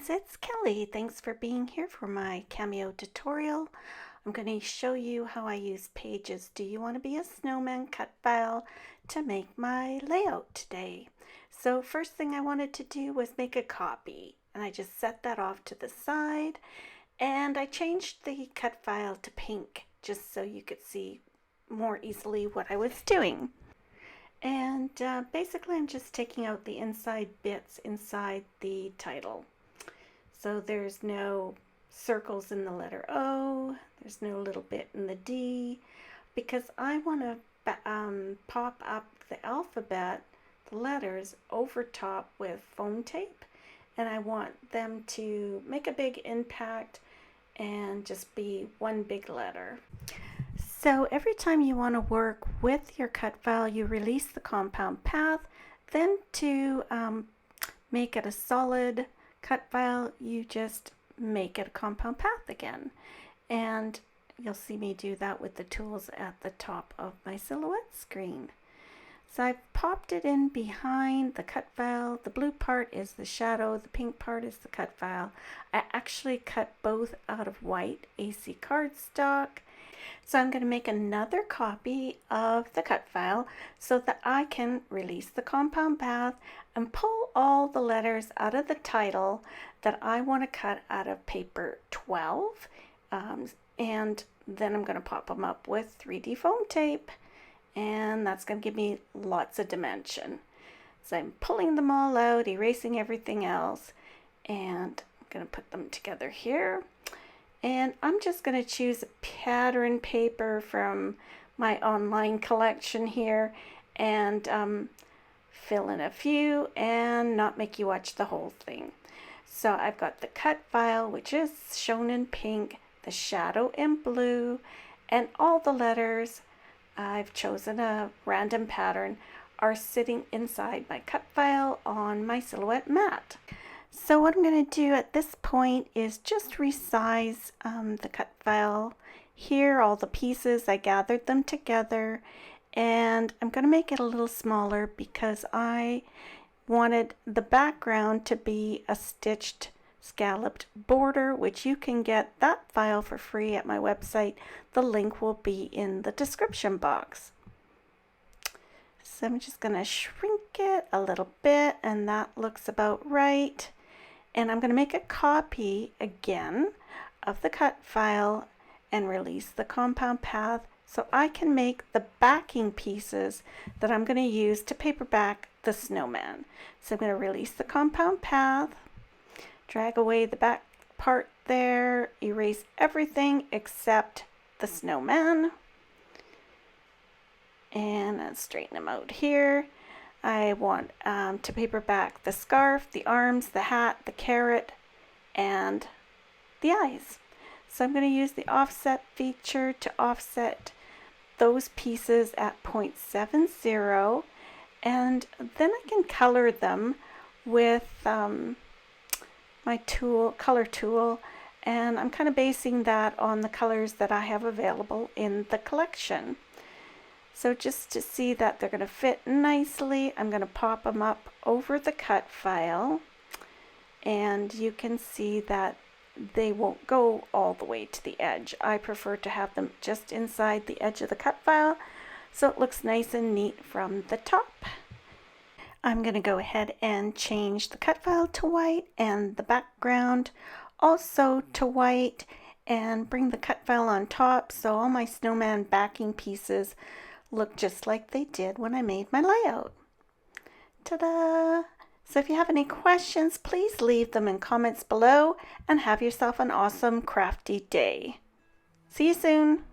friends, it's Kelly. Thanks for being here for my Cameo tutorial. I'm going to show you how I use Paige's Do You Want to Be a Snowman cut file to make my layout today. So first thing I wanted to do was make a copy, and I just set that off to the side, and I changed the cut file to pink just so you could see more easily what I was doing. And basically I'm just taking out the inside bits inside the title. So there's no circles in the letter O, there's no little bit in the D, because I want to pop up the alphabet, the letters, over top with foam tape, and I want them to make a big impact and just be one big letter. So every time you want to work with your cut file, you release the compound path. Then to make it a solid cut file, you just make it a compound path again. And you'll see me do that with the tools at the top of my silhouette screen. So I've popped it in behind the cut file. The blue part is the shadow, the pink part is the cut file. I actually cut both out of white AC cardstock. So I'm going to make another copy of the cut file so that I can release the compound path and pull all the letters out of the title that I want to cut out of paper 12. And then I'm going to pop them up with 3D foam tape, and that's going to give me lots of dimension. So I'm pulling them all out, erasing everything else, and I'm going to put them together here. And I'm just going to choose a pattern paper from my online collection here and fill in a few and not make you watch the whole thing. So I've got the cut file, which is shown in pink, the shadow in blue, and all the letters, I've chosen a random pattern, are sitting inside my cut file on my silhouette mat. So what I'm going to do at this point is just resize the cut file here, all the pieces. I gathered them together, and I'm going to make it a little smaller because I wanted the background to be a stitched scalloped border, which you can get that file for free at my website. The link will be in the description box. So I'm just going to shrink it a little bit, and that looks about right. And I'm going to make a copy again of the cut file and release the compound path so I can make the backing pieces that I'm going to use to paperback the snowman. So I'm going to release the compound path, drag away the back part there, erase everything except the snowman, and I'll straighten them out here. I want to paperback the scarf, the arms, the hat, the carrot, and the eyes. So I'm going to use the offset feature to offset those pieces at 0.70, and then I can color them with my color tool, and I'm kind of basing that on the colors that I have available in the collection. So just to see that they're going to fit nicely, I'm going to pop them up over the cut file, and you can see that they won't go all the way to the edge. I prefer to have them just inside the edge of the cut file so it looks nice and neat from the top. I'm going to go ahead and change the cut file to white and the background also to white, and bring the cut file on top so all my snowman backing pieces look just like they did when I made my layout. Ta-da! So if you have any questions, please leave them in comments below, and have yourself an awesome crafty day. See you soon!